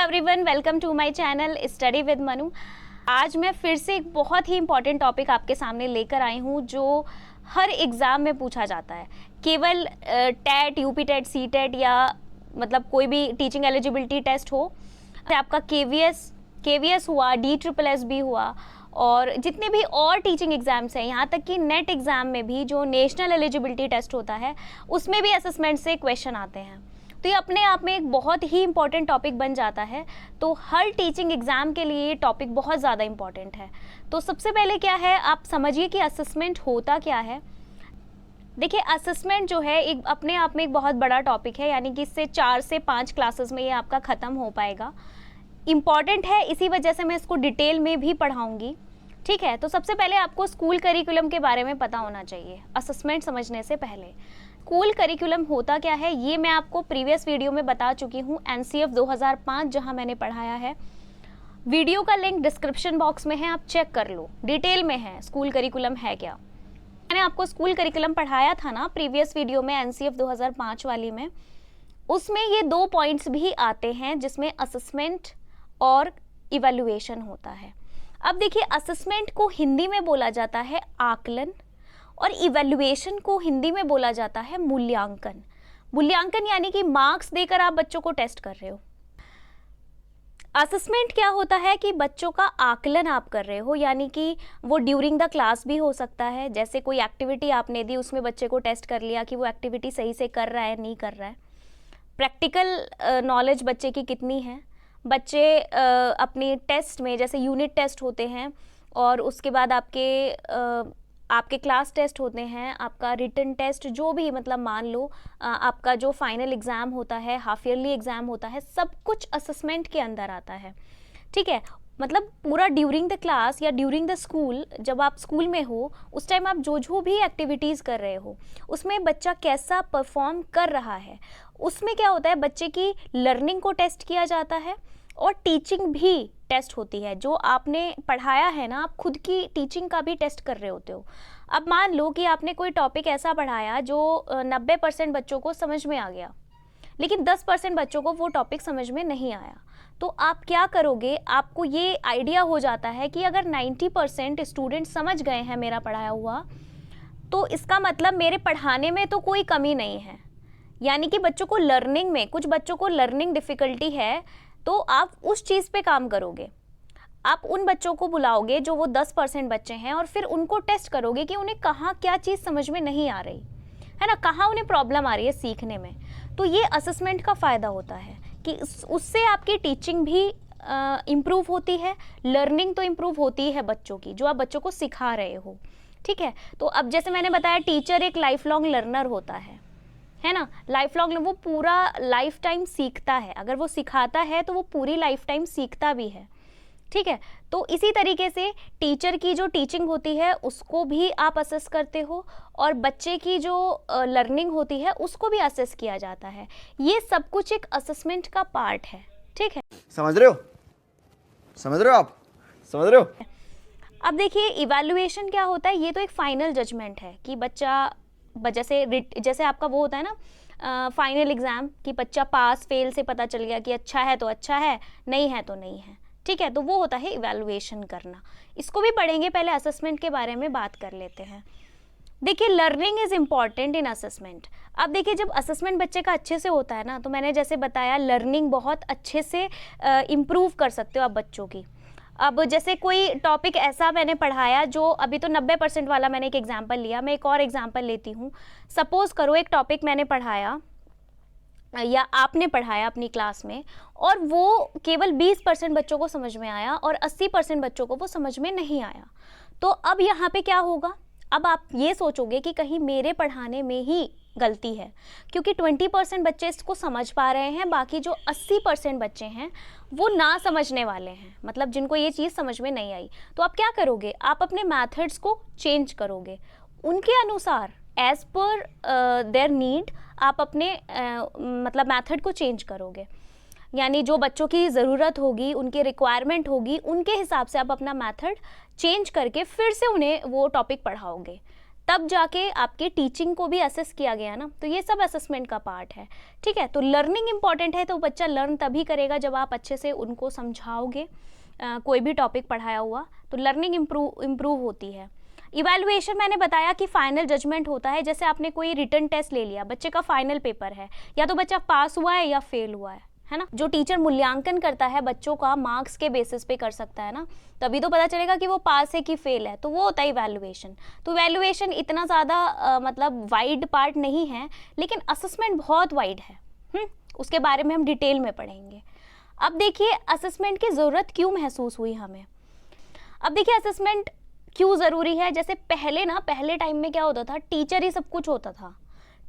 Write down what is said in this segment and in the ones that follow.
Everyone, welcome to my channel study with Manu. आज मैं फिर से एक बहुत ही इम्पॉर्टेंट टॉपिक आपके सामने लेकर आई हूँ जो हर एग्ज़ाम में पूछा जाता है। केवल TET, UP TET, C TET या मतलब कोई भी टीचिंग एलिजिबिलिटी टेस्ट हो, आपका केवीएस हुआ, DSSS हुआ और जितने भी और टीचिंग एग्ज़ाम्स हैं, यहाँ तक कि नेट एग्ज़ाम में भी जो नेशनल एलिजिबिलिटी टेस्ट होता है उसमें भी असेसमेंट से क्वेश्चन आते हैं। तो ये अपने आप में एक बहुत ही इम्पॉर्टेंट टॉपिक बन जाता है। तो हर टीचिंग एग्ज़ाम के लिए ये टॉपिक बहुत ज़्यादा इम्पॉर्टेंट है। तो सबसे पहले क्या है, आप समझिए कि असेसमेंट होता क्या है। देखिए, असेसमेंट जो है एक अपने आप में एक बहुत बड़ा टॉपिक है, यानी कि इससे 4 से 5 क्लासेस में ये आपका ख़त्म हो पाएगा। इम्पॉर्टेंट है, इसी वजह से मैं इसको डिटेल में भी पढ़ाऊँगी। ठीक है, तो सबसे पहले आपको स्कूल करिकुलम के बारे में पता होना चाहिए असेसमेंट समझने से पहले। स्कूल करिकुलम होता क्या है ये मैं आपको प्रीवियस वीडियो में बता चुकी हूँ, NCF 2005 जहाँ मैंने पढ़ाया है। वीडियो का लिंक डिस्क्रिप्शन बॉक्स में है, आप चेक कर लो, डिटेल में है स्कूल करिकुलम है क्या। मैंने आपको स्कूल करिकुलम पढ़ाया था ना प्रीवियस वीडियो में, NCF 2005 वाली में। उसमें ये 2 पॉइंट्स भी आते हैं जिसमें असेसमेंट और इवैल्यूएशन होता है। अब देखिए, असेसमेंट को हिंदी में बोला जाता है आकलन और इवैल्यूएशन को हिंदी में बोला जाता है मूल्यांकन। मूल्यांकन यानी कि मार्क्स देकर आप बच्चों को टेस्ट कर रहे हो। असेसमेंट क्या होता है कि बच्चों का आकलन आप कर रहे हो, यानी कि वो ड्यूरिंग द क्लास भी हो सकता है। जैसे कोई एक्टिविटी आपने दी, उसमें बच्चे को टेस्ट कर लिया कि वो एक्टिविटी सही से कर रहा है नहीं कर रहा है। प्रैक्टिकल नॉलेज बच्चे की कितनी है। बच्चे अपनी टेस्ट में, जैसे यूनिट टेस्ट होते हैं और उसके बाद आपके क्लास टेस्ट होते हैं, आपका रिटन टेस्ट, जो भी मतलब मान लो आपका जो फाइनल एग्ज़ाम होता है, हाफ ईयरली एग्ज़ाम होता है, सब कुछ असेसमेंट के अंदर आता है। ठीक है, मतलब पूरा ड्यूरिंग द क्लास या ड्यूरिंग द स्कूल, जब आप स्कूल में हो उस टाइम आप जो भी एक्टिविटीज़ कर रहे हो उसमें बच्चा कैसा परफॉर्म कर रहा है, उसमें क्या होता है बच्चे की लर्निंग को टेस्ट किया जाता है और टीचिंग भी टेस्ट होती है। जो आपने पढ़ाया है ना, आप खुद की टीचिंग का भी टेस्ट कर रहे होते हो। अब मान लो कि आपने कोई टॉपिक ऐसा पढ़ाया जो 90% बच्चों को समझ में आ गया, लेकिन 10% बच्चों को वो टॉपिक समझ में नहीं आया। तो आप क्या करोगे, आपको ये आइडिया हो जाता है कि अगर 90% स्टूडेंट समझ गए हैं मेरा पढ़ाया हुआ, तो इसका मतलब मेरे पढ़ाने में तो कोई कमी नहीं है। यानी कि बच्चों को लर्निंग में, कुछ बच्चों को लर्निंग डिफ़िकल्टी है, तो आप उस चीज़ पे काम करोगे। आप उन बच्चों को बुलाओगे जो वो 10% बच्चे हैं और फिर उनको टेस्ट करोगे कि उन्हें कहाँ क्या चीज़ समझ में नहीं आ रही है ना, कहाँ उन्हें प्रॉब्लम आ रही है सीखने में। तो ये असेसमेंट का फ़ायदा होता है कि उससे आपकी टीचिंग भी इम्प्रूव होती है, लर्निंग तो इम्प्रूव होती है बच्चों की, जो आप बच्चों को सिखा रहे हो। ठीक है, तो अब जैसे मैंने बताया, टीचर एक लाइफ लॉन्ग लर्नर होता है ना। लाइफ लॉन्ग वो पूरा लाइफ टाइम सीखता है, अगर वो सिखाता है तो वो पूरी लाइफ टाइम सीखता भी है। ठीक है, तो इसी तरीके से टीचर की जो टीचिंग होती है उसको भी आप असेस करते हो और बच्चे की जो लर्निंग होती है उसको भी असेस किया जाता है। ये सब कुछ एक असेसमेंट का पार्ट है। ठीक है, समझ रहे हो आप समझ रहे हो। अब देखिए, इवैल्यूएशन क्या होता है, ये तो एक फाइनल जजमेंट है कि बच्चा, जैसे आपका वो होता है ना फाइनल एग्ज़ाम, कि बच्चा पास फेल से पता चल गया कि अच्छा है तो अच्छा है, नहीं है तो नहीं है। ठीक है, तो वो होता है इवैल्यूएशन करना। इसको भी पढ़ेंगे, पहले असेसमेंट के बारे में बात कर लेते हैं। देखिए, learning is important in assessment. अब देखिए, जब असेसमेंट बच्चे का अच्छे से होता है ना, तो मैंने जैसे बताया लर्निंग बहुत अच्छे से इम्प्रूव कर सकते हो आप बच्चों की। अब जैसे कोई टॉपिक ऐसा मैंने पढ़ाया जो, अभी तो 90% वाला मैंने एक एग्जांपल लिया, मैं एक और एग्जांपल लेती हूँ। सपोज़ करो एक टॉपिक मैंने पढ़ाया या आपने पढ़ाया अपनी क्लास में और वो केवल 20% बच्चों को समझ में आया और 80% बच्चों को वो समझ में नहीं आया। तो अब यहाँ पे क्या होगा, अब आप ये सोचोगे कि कहीं मेरे पढ़ाने में ही गलती है, क्योंकि 20% बच्चे इसको समझ पा रहे हैं, बाकी जो 80% बच्चे हैं वो ना समझने वाले हैं, मतलब जिनको ये चीज़ समझ में नहीं आई। तो आप क्या करोगे, आप अपने मेथड्स को चेंज करोगे उनके अनुसार, एज पर देयर नीड आप अपने मतलब मेथड को चेंज करोगे। यानी जो बच्चों की ज़रूरत होगी, उनकी रिक्वायरमेंट होगी, उनके हिसाब से आप अपना मेथड चेंज करके फिर से उन्हें वो टॉपिक पढ़ाओगे। तब जाके आपके टीचिंग को भी असेस किया गया ना, तो ये सब असेसमेंट का पार्ट है, ठीक है। तो लर्निंग इंपॉर्टेंट है, तो बच्चा लर्न तभी करेगा जब आप अच्छे से उनको समझाओगे कोई भी टॉपिक पढ़ाया हुआ, तो लर्निंग इम्प्रूव होती है। इवैल्यूएशन मैंने बताया कि फाइनल जजमेंट होता है। जैसे आपने कोई रिटन टेस्ट ले लिया, बच्चे का फाइनल पेपर है, या तो बच्चा पास हुआ है या फेल हुआ है ना। जो टीचर मूल्यांकन करता है बच्चों का मार्क्स के बेसिस पे कर सकता है ना, तभी तो पता चलेगा कि वो पास है कि फेल है, तो वो होता है इवैल्यूएशन। तो इवैल्यूएशन इतना ज़्यादा मतलब वाइड पार्ट नहीं है, लेकिन असेसमेंट बहुत वाइड है। उसके बारे में हम डिटेल में पढ़ेंगे। अब देखिए असेसमेंट की ज़रूरत क्यों महसूस हुई हमें। अब देखिए असेसमेंट क्यों ज़रूरी है। जैसे पहले टाइम में क्या होता था, टीचर ही सब कुछ होता था।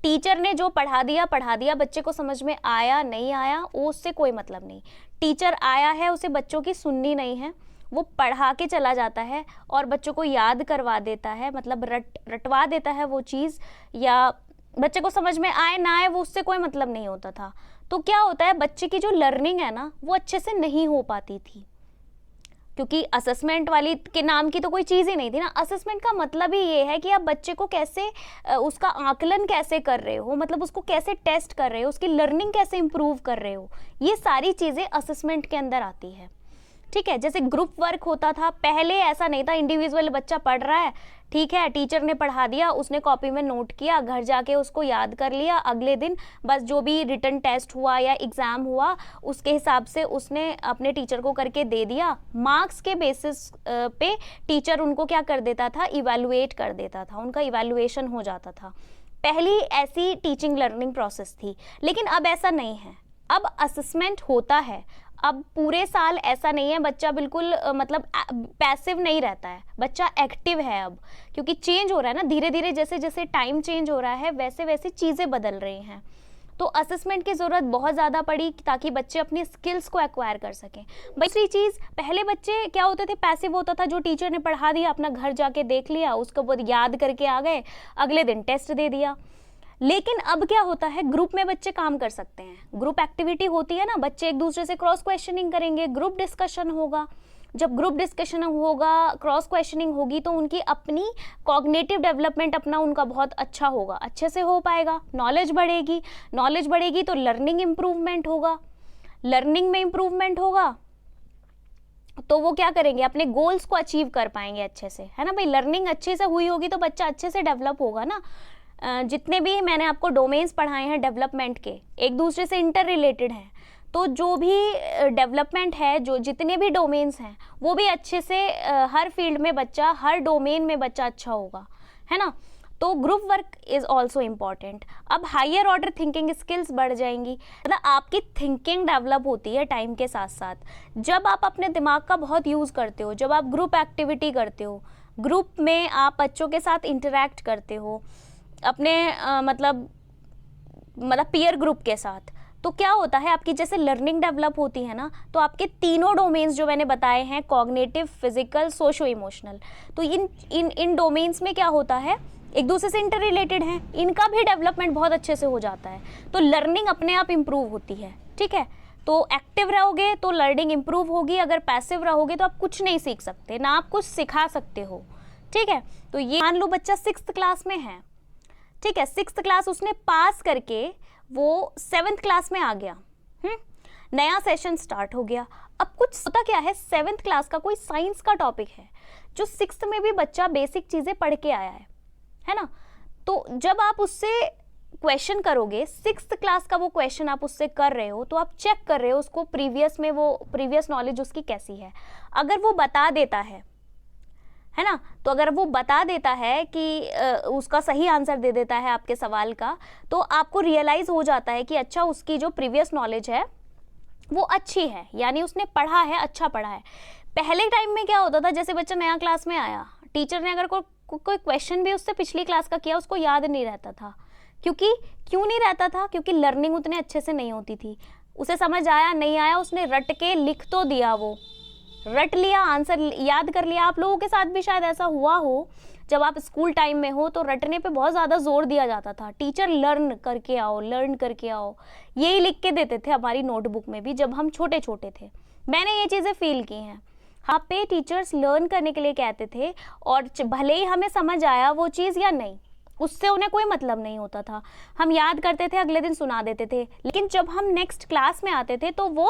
टीचर ने जो पढ़ा दिया, बच्चे को समझ में आया नहीं आया वो उससे कोई मतलब नहीं। टीचर आया है, उसे बच्चों की सुननी नहीं है, वो पढ़ा के चला जाता है और बच्चों को याद करवा देता है, मतलब रटवा देता है वो चीज़, या बच्चे को समझ में आए ना आए वो उससे कोई मतलब नहीं होता था। तो क्या होता है, बच्चे की जो लर्निंग है ना वो अच्छे से नहीं हो पाती थी, क्योंकि असेसमेंट वाली के नाम की तो कोई चीज़ ही नहीं थी ना। असेसमेंट का मतलब ही ये है कि आप बच्चे को कैसे उसका आकलन कैसे कर रहे हो, मतलब उसको कैसे टेस्ट कर रहे हो, उसकी लर्निंग कैसे इम्प्रूव कर रहे हो, ये सारी चीज़ें असेसमेंट के अंदर आती है, ठीक है। जैसे ग्रुप वर्क होता था पहले, ऐसा नहीं था इंडिविजुअल बच्चा पढ़ रहा है, ठीक है, टीचर ने पढ़ा दिया, उसने कॉपी में नोट किया, घर जाके उसको याद कर लिया, अगले दिन बस जो भी रिटन टेस्ट हुआ या एग्ज़ाम हुआ उसके हिसाब से उसने अपने टीचर को करके दे दिया। मार्क्स के बेसिस पे टीचर उनको क्या कर देता था, इवैल्यूएट कर देता था, उनका इवैल्यूएशन हो जाता था। पहली ऐसी टीचिंग लर्निंग प्रोसेस थी, लेकिन अब ऐसा नहीं है। अब असेसमेंट होता है। अब पूरे साल ऐसा नहीं है, बच्चा बिल्कुल मतलब पैसिव नहीं रहता है, बच्चा एक्टिव है अब, क्योंकि चेंज हो रहा है ना धीरे धीरे, जैसे जैसे टाइम चेंज हो रहा है वैसे वैसे चीज़ें बदल रही हैं। तो असेसमेंट की ज़रूरत बहुत ज़्यादा पड़ी ताकि बच्चे अपनी स्किल्स को एक्वायर कर सकें। दूसरी चीज़, पहले बच्चे क्या होते थे, पैसिव होता था, जो टीचर ने पढ़ा दिया अपना घर जाके देख लिया, उसको बाद याद करके आ गए, अगले दिन टेस्ट दे दिया। लेकिन अब क्या होता है, ग्रुप में बच्चे काम कर सकते हैं, ग्रुप एक्टिविटी होती है ना, बच्चे एक दूसरे से क्रॉस क्वेश्चनिंग करेंगे, ग्रुप डिस्कशन होगा। जब ग्रुप डिस्कशन होगा, क्रॉस क्वेश्चनिंग होगी, तो उनकी अपनी कॉग्निटिव डेवलपमेंट अपना उनका बहुत अच्छा होगा, अच्छे से हो पाएगा, नॉलेज बढ़ेगी तो लर्निंग इम्प्रूवमेंट होगा, लर्निंग में इम्प्रूवमेंट होगा तो वो क्या करेंगे, अपने गोल्स को अचीव कर पाएंगे अच्छे से, है ना भाई। लर्निंग अच्छे से हुई होगी तो बच्चा अच्छे से डेवलप होगा ना। जितने भी मैंने आपको डोमेन्स पढ़ाए हैं डेवलपमेंट के, एक दूसरे से इंटर रिलेटेड हैं, तो जो भी डेवलपमेंट है, जो जितने भी डोमेन्स हैं वो भी अच्छे से हर फील्ड में बच्चा, हर डोमेन में बच्चा अच्छा होगा, है ना। तो group work is also important. अब हायर ऑर्डर थिंकिंग स्किल्स बढ़ जाएंगी, मतलब आपकी थिंकिंग डेवलप होती है टाइम के साथ साथ। जब आप अपने दिमाग का बहुत यूज़ करते हो, जब आप ग्रुप एक्टिविटी करते हो, ग्रुप में आप बच्चों के साथ इंटरेक्ट करते हो अपने मतलब पीयर ग्रुप के साथ, तो क्या होता है, आपकी जैसे लर्निंग डेवलप होती है ना, तो आपके तीनों डोमेन्स जो मैंने बताए हैं, कॉग्निटिव, फिजिकल, सोशो इमोशनल, तो इन डोमेन्स में क्या होता है, एक दूसरे से इंटर रिलेटेड हैं, इनका भी डेवलपमेंट बहुत अच्छे से हो जाता है, तो लर्निंग अपने आप इम्प्रूव होती है, ठीक है। तो एक्टिव रहोगे तो लर्निंग इम्प्रूव होगी, अगर पैसिव रहोगे तो आप कुछ नहीं सीख सकते, ना आप कुछ सिखा सकते हो, ठीक है। तो ये मान लो बच्चा 6th क्लास में है, ठीक है, 6th क्लास उसने पास करके वो 7th क्लास में आ गया, नया सेशन स्टार्ट हो गया। अब कुछ होता क्या है, 7th क्लास का कोई साइंस का टॉपिक है जो 6th में भी बच्चा बेसिक चीज़ें पढ़ के आया है ना। तो जब आप उससे क्वेश्चन करोगे, 6th क्लास का वो क्वेश्चन आप उससे कर रहे हो, तो आप चेक कर रहे हो उसको प्रीवियस नॉलेज उसकी कैसी है। अगर वो बता देता है ना, तो अगर वो बता देता है कि उसका सही आंसर दे देता है आपके सवाल का, तो आपको रियलाइज़ हो जाता है कि अच्छा उसकी जो प्रीवियस नॉलेज है वो अच्छी है, यानी उसने पढ़ा है, अच्छा पढ़ा है। पहले टाइम में क्या होता था, जैसे बच्चा नया क्लास में आया, टीचर ने अगर कोई क्वेश्चन भी उससे पिछली क्लास का किया, उसको याद नहीं रहता था। क्यों नहीं रहता था, क्योंकि लर्निंग उतने अच्छे से नहीं होती थी। उसे समझ आया नहीं आया, उसने रट के लिख तो दिया, वो रट लिया, आंसर याद कर लिया। आप लोगों के साथ भी शायद ऐसा हुआ हो, जब आप स्कूल टाइम में हो तो रटने पे बहुत ज़्यादा जोर दिया जाता था, टीचर लर्न करके आओ, यही लिख के देते थे हमारी नोटबुक में भी, जब हम छोटे छोटे थे। मैंने ये चीज़ें फील की हैं। हाँ पे टीचर्स लर्न करने के लिए कहते थे, और भले ही हमें समझ आया वो चीज़ या नहीं, उससे उन्हें कोई मतलब नहीं होता था। हम याद करते थे, अगले दिन सुना देते थे, लेकिन जब हम नेक्स्ट क्लास में आते थे तो वो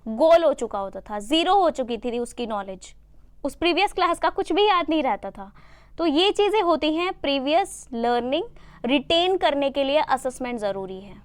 गोल हो चुका होता था, ज़ीरो हो चुकी थी उसकी नॉलेज, उस प्रीवियस क्लास का कुछ भी याद नहीं रहता था। तो ये चीज़ें होती हैं, प्रीवियस लर्निंग रिटेन करने के लिए असेसमेंट ज़रूरी है।